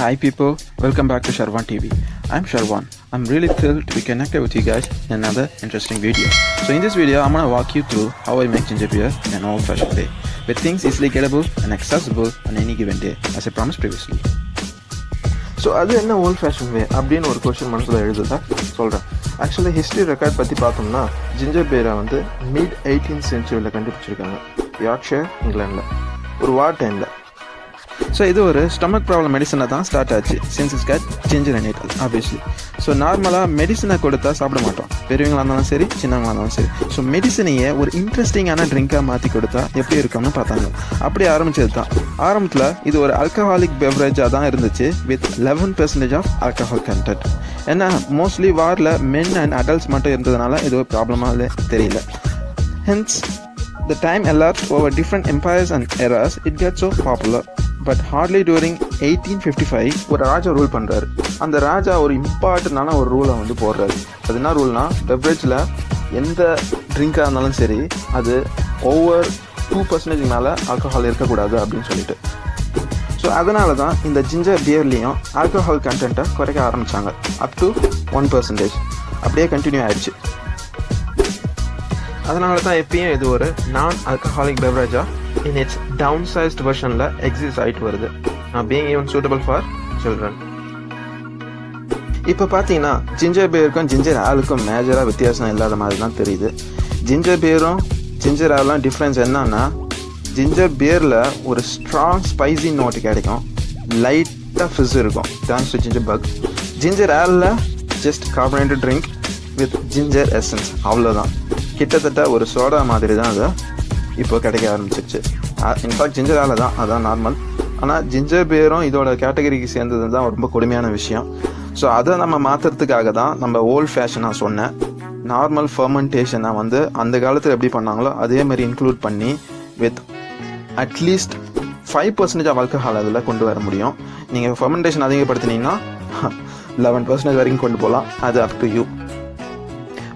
Hi people, welcome back to Sharvan Tv. I'm Sharvan. I'm really thrilled to be connected with you guys in another interesting video. So in this video, I'm going to walk you through how I make ginger beer in an old-fashioned way, with things easily gettable and accessible on any given day, as I promised previously. So அது என்ன volt fashion வே அப்படின்னு ஒரு question மனசில் எழுதுதா சொல்கிறேன். Actually history record பற்றி பார்த்தோம்னா ginger பீரை வந்து mid 18th சென்ச்சுரியில் கண்டுபிடிச்சிருக்காங்க யார்க்ஷயர் இங்கிலாண்டில் ஒரு வார் டைமில். ஸோ இது ஒரு ஸ்டமக் ப்ராப்ளம் மெடிசனை தான் ஸ்டார்ட் ஆச்சு since it's got ginger and it obviously. So நார்மலாக மெடிசனை கொடுத்தா சாப்பிட மாட்டோம், பெரியவங்களாக இருந்தாலும் சரி சின்னவங்களாக இருந்தாலும் சரி. ஸோ மெடிசனையே ஒரு இன்ட்ரெஸ்டிங்கான ட்ரிங்காக மாற்றி கொடுத்தா எப்படி இருக்கும்னு பார்த்தாங்க. அப்படி ஆரம்பிச்சது தான். ஆரம்பத்தில் இது ஒரு ஆல்கஹாலிக் பெவரேஜாக தான் இருந்துச்சு வித் 11% ஆஃப் ஆல்கஹால் கண்டென்ட். ஏன்னா மோஸ்ட்லி வாரில் மென் அண்ட் அடல்ட்ஸ் மட்டும் இருந்ததுனால இது ஒரு ப்ராப்ளமாக தெரியல. Hence the time elapsed over different empires and eras, it gets so popular. But hardly during 1855 ஒரு ராஜா ரூல் பண்ணுறாரு. அந்த ராஜா ஒரு இம்பார்ட்டண்டான ஒரு ரூலை வந்து போடுறாரு. அது என்ன ரூல்னா, பெவரேஜில் எந்த ட்ரிங்காக இருந்தாலும் சரி அது ஓவர் 2% மேலே ஆல்கஹால் இருக்கக்கூடாது அப்படின்னு சொல்லிட்டு. ஸோ அதனால தான் இந்த ஜிஞ்சர் பியர்லேயும் ஆல்கஹால் கண்டென்ட்டை குறைக்க ஆரம்பித்தாங்க. Up to 1%. அப்படியே கண்டினியூ ஆயிடுச்சு. அதனால தான் எப்பயும் இது ஒரு நான் ஆல்கஹாலிக் பெவரேஜாக இன் இட்ஸ் டவுன் சைஸ்ட் வெர்ஷனில் எக்ஸிஸ்ட் ஆகிட்டு வருது. Being even suitable for children. இப்போ பார்த்தீங்கன்னா ஜிஞ்சர் பியருக்கும் ஜிஞ்சர் ஆலுக்கும் மேஜராக வித்தியாசம் இல்லாத மாதிரி தான் தெரியுது. ஜிஞ்சர் பியரும் ஜிஞ்சர் ஆலும் டிஃப்ரென்ஸ் என்னன்னா, ஜிஞ்சர் பியரில் ஒரு ஸ்ட்ராங் ஸ்பைசி நோட்டு கிடைக்கும், லைட்டாக ஃபிஸ் இருக்கும் thanks to ginger bug. Ginger ஆலில் just carbonated drink with ginger essence, அவ்வளோதான். கிட்டத்தட்ட ஒரு சோடா மாதிரி தான் அது இப்போ கிடைக்க ஆரம்பிச்சிருச்சு. இன்ஃபேக்ட் ஜிஞ்சர் ஆல தான் அதான் நார்மல். ஆனால் ஜிஞ்சர் பியரும் இதோட கேட்டகரிக்கு சேர்ந்தது தான் ரொம்ப கொடுமையான விஷயம். ஸோ அதை நம்ம மாற்றுறதுக்காக தான் நம்ம ஓல்ட் ஃபேஷனாக சொன்னேன் நார்மல் ஃபர்மெண்டேஷனை வந்து அந்த காலத்தில் எப்படி பண்ணாங்களோ அதே மாதிரி இன்க்ளூட் பண்ணி வித் அட்லீஸ்ட் 5% ஆஃப் ஆல்கஹால் அதில் கொண்டு வர முடியும். நீங்கள் ஃபர்மெண்டேஷன் அதிகப்படுத்தினீங்கன்னா 11% வரைக்கும் கொண்டு போகலாம். அது அப் to you.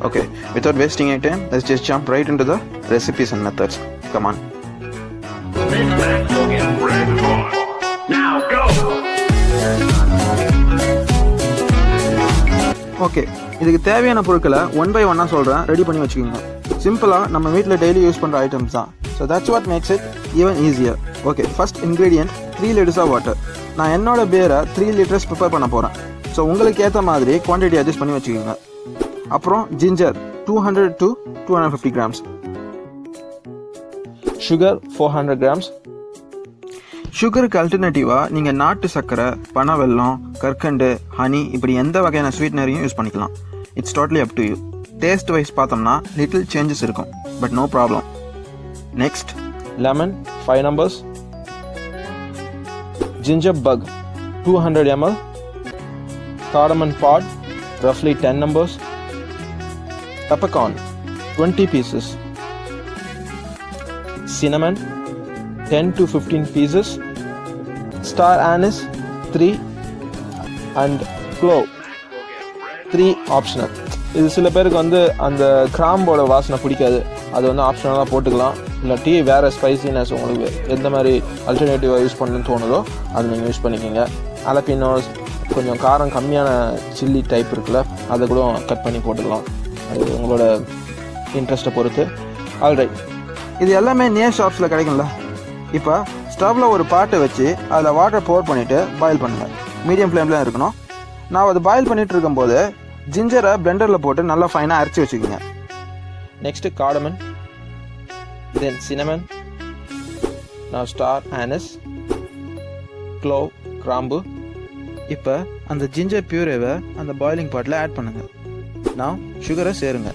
Okay, without wasting any time, let's just jump right into the recipes and methods. Come on. Okay, இதுக்கு தேவையான பொருட்களை 1 by 1 சொல்கிறேன், ரெடி பண்ணி வச்சுக்கோங்க. சிம்பிளாக நம்ம வீட்டில் டெய்லி யூஸ் பண்ணுற ஐட்டம்ஸ் தான். So that's what makes it even easier. Okay, first ingredient 3 liters of water. நான் என்னோட பியரை 3 liters ப்ரிப்பேர் பண்ண போகிறேன். ஸோ உங்களுக்கு ஏற்ற மாதிரி குவான்டிட்டி அட்ஜஸ்ட் பண்ணி வச்சுக்கோங்க. அப்புறம் ginger 200 to 250 grams, sugar 400 grams. சுகருக்கு அல்டர்னேட்டிவாக நீங்கள் நாட்டு சர்க்கரை, பனை வெல்லம், கற்கண்டு, ஹனி இப்படி எந்த வகையான ஸ்வீட்னரையும் யூஸ் பண்ணிக்கலாம். It's totally up to you. Taste wise பார்த்தோம்னா லிட்டில் சேஞ்சஸ் இருக்கும், but no problem. Next lemon 5 numbers, ginger bug 200 ml, cardamom pod roughly 10 numbers, peppercorn 20 pieces, cinnamon 10 to 15 pieces, star anise 3 and clove 3 optional. இது சில பேருக்கு வந்து அந்த கிராம்போட வாசனை பிடிக்காது, அது வந்து ஆப்ஷனலாக போட்டுக்கலாம். இல்லாட்டி வேறு ஸ்பைசினஸ் உங்களுக்கு எந்த மாதிரி அல்டர்னேட்டிவாக யூஸ் பண்ணணும்னு தோணுதோ அது நீங்கள் யூஸ் பண்ணிக்கோங்க. அலப்பினோஸ் கொஞ்சம் காரம் கம்மியான சில்லி டைப் இருக்குல்ல, அதை கூட கட் பண்ணி போட்டுக்கலாம். அது உங்களோட இன்ட்ரெஸ்ட்டை பொறுத்து. ஆல்ரைட், இது எல்லாமே நியர் ஷாப்ஸில் கிடைக்கும்ல. இப்போ ஸ்டவ்வில் ஒரு பாட்டை வச்சு அதில் வாட்டர் போர் பண்ணிவிட்டு பாயில் பண்ணுங்கள். மீடியம் ஃப்ளேமில் இருக்கணும். நான் அது பாயில் பண்ணிகிட்டு இருக்கும்போது ஜிஞ்சரை பிளெண்டரில் போட்டு நல்லா ஃபைனாக அரைச்சி வச்சுக்கோங்க. நெக்ஸ்ட்டு கார்டமன், தென் சினமன், நான் ஸ்டார் ஆனஸ், க்ளோவ் கிராம்பு. இப்போ அந்த ஜிஞ்சர் பியூரேவை அந்த பாயிலிங் பாட்டில் ஆட் பண்ணுங்கள். நான் சுகரை சேருங்க.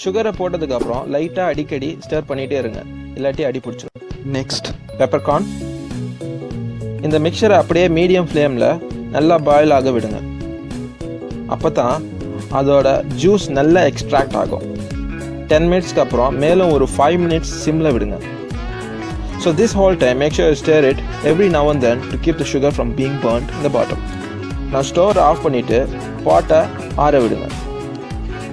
சுகரை போட்டதுக்கப்புறம் லைட்டாக அடிக்கடி ஸ்டர் பண்ணிகிட்டே இருங்க, இல்லாட்டி அடி பிடிச்சிடும். Next peppercorn. இந்த மிக்சரை அப்படியே மீடியம் ஃப்ளேமில் நல்லா பாயில் ஆக விடுங்க. அப்போ தான் அதோட ஜூஸ் நல்லா எக்ஸ்ட்ராக்ட் ஆகும். 10 minutesக்கு அப்புறம் மேலும் ஒரு 5 minutes சிம்மில் விடுங்க. So this whole time make sure you stir it every now and then to keep the sugar from being burnt in the bottom. நான் ஸ்டோர் ஆஃப் பண்ணிவிட்டு பாட்டை ஆற விடுங்க.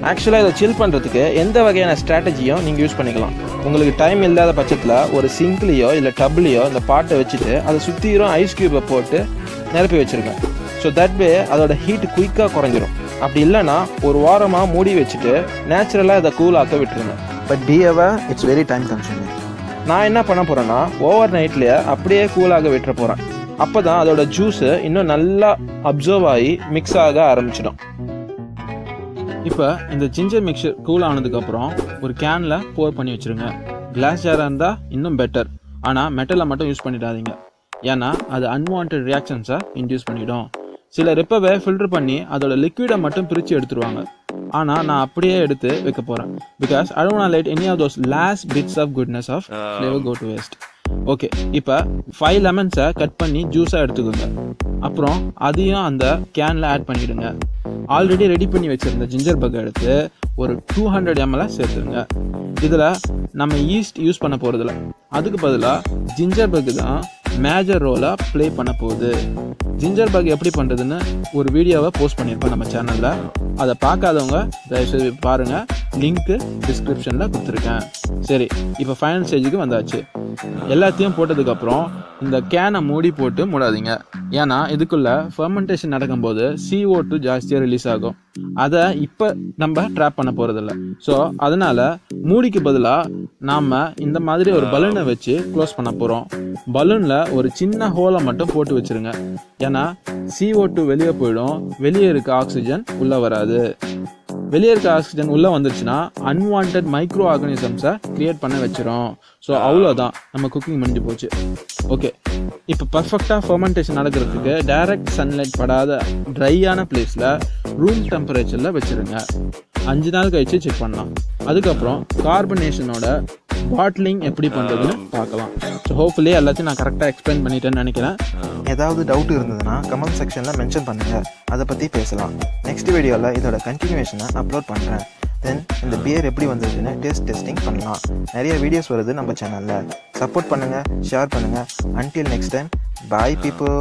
ஆக்சுவலாக இதை சில் பண்ணுறதுக்கு எந்த வகையான ஸ்ட்ராட்டஜியும் நீங்கள் யூஸ் பண்ணிக்கலாம். உங்களுக்கு டைம் இல்லாத பட்சத்தில் ஒரு சிங்க்லேயோ இல்லை டப்லேயோ இந்த பாட்டை வச்சுட்டு அதை சுற்றிரும் ஐஸ் க்யூப்பை போட்டு நிரப்பி வச்சுருங்க. ஸோ தட் வே அதோட ஹீட் குயிக்காக குறைஞ்சிரும். அப்படி இல்லைன்னா ஒரு வாரமாக மூடி வச்சுட்டு நேச்சுரலாக இதை கூலாக்க விட்டுருங்க. But B ever it's very time consuming. நான் என்ன பண்ண போகிறேன்னா ஓவர் நைட்லேயே அப்படியே கூலாக விட்டுற போகிறேன். அப்போ தான் அதோட ஜூஸு இன்னும் நல்லா அப்சர்வ் ஆகி மிக்ஸ் ஆக ஆரம்பிச்சிடும். இப்போ இந்த ஜிஞ்சர் மிக்சர் கூல் ஆனதுக்கப்புறம் ஒரு கேனில் போர் பண்ணி வச்சுருங்க. கிளாஸ் ஜாராக இருந்தால் இன்னும் பெட்டர். ஆனால் மெட்டலை மட்டும் யூஸ் பண்ணிடாதீங்க, ஏன்னா அது அன்வான்ட் ரியாக்ஷன்ஸை இன்டியூஸ் பண்ணிடும். சிலர் இப்போவே ஃபில்டர் பண்ணி அதோட லிக்விடை மட்டும் பிரித்து எடுத்துருவாங்க. ஆனால் நான் அப்படியே எடுத்து வைக்க போகிறேன். Because I don't want to let any of those last bits of goodness of flavor go to waste. Okay, இப்போ 5 லெமன்ஸை கட் பண்ணி ஜூஸாக எடுத்துக்கோங்க. அப்புறம் அதையும் அந்த கேனில் ஆட் பண்ணிவிடுங்க. ஆல்ரெடி ரெடி பண்ணி வச்சுருந்த ஜிஞ்சர் பக்கை எடுத்து ஒரு 200 ml சேர்த்துருங்க. இதில் நம்ம ஈஸ்ட் யூஸ் பண்ண போகிறதில்ல, அதுக்கு பதிலாக ஜிஞ்சர் பக்கு தான் மேஜர் ரோலாக ப்ளே பண்ண போகுது. ஜிஞ்சர் பக் எப்படி பண்ணுறதுன்னு ஒரு வீடியோவை போஸ்ட் பண்ணியிருப்பேன் நம்ம சேனலில். அதை பார்க்காதவங்க தயவுசெய்து பாருங்கள், லிங்க்கு டிஸ்கிரிப்ஷனில் கொடுத்துருக்கேன். சரி, இப்போ ஃபைனல் ஸ்டேஜுக்கு வந்தாச்சு. எல்லாத்தையும் போட்டதுக்கப்புறம் இந்த கேனை மூடி போட்டு மூடாதீங்க, ஏன்னா இதுக்குள்ளே ஃபெர்மெண்டேஷன் நடக்கும்போது CO2 ஜாஸ்தியாக ரிலீஸ் ஆகும். அதை இப்போ நம்ம ட்ராப் பண்ண போகிறதில்ல. ஸோ அதனால் மூடிக்கு பதிலாக நாம் இந்த மாதிரி ஒரு பலூனை வச்சு க்ளோஸ் பண்ண போகிறோம். பலூனில் ஒரு சின்ன ஹோலை மட்டும் போட்டு வச்சுருங்க, ஏன்னா CO2 வெளியே போயிடும், வெளியே இருக்க ஆக்சிஜன் உள்ளே வராது. வெளியே இருக்க ஆக்சிஜன் உள்ளே வந்துருச்சுன்னா அன்வான்ட் மைக்ரோ ஆர்கானிசம்ஸை க்ரியேட் பண்ண வச்சிரும். ஸோ அவ்வளோதான், நம்ம குக்கிங் முடிஞ்சு போச்சு. ஓகே, இப்போ பர்ஃபெக்டாக ஃபெர்மெண்டேஷன் நடக்கிறதுக்கு டைரக்ட் சன்லைட் படாத ட்ரையான பிளேஸில் ரூம் டெம்பரேச்சரில் வச்சுருங்க. 5 நாள் கழிச்சு செக் பண்ணலாம். அதுக்கப்புறம் கார்பனேஷனோட பாட்லிங் எப்படி பண்ணுறதுன்னு பார்க்கலாம். ஸோ ஹோப்ஃபுல்லி எல்லாத்தையும் நான் கரெக்டாக எக்ஸ்பிளைன் பண்ணிட்டேன்னு நினைக்கிறேன். ஏதாவது டவுட் இருந்ததுன்னா கமெண்ட் செக்ஷனில் மென்ஷன் பண்ணுங்கள், அதை பற்றி பேசலாம். நெக்ஸ்ட் வீடியோவில் இதோட கண்டினியூவேஷனை அப்லோட் பண்ணுறேன். தென் இந்த பியர் எப்படி வந்ததுன்னு டெஸ்டிங் பண்ணலாம். நிறைய வீடியோஸ் வருது நம்ம சேனலில். சப்போர்ட் பண்ணுங்கள், ஷேர் பண்ணுங்கள். Until next time, bye people.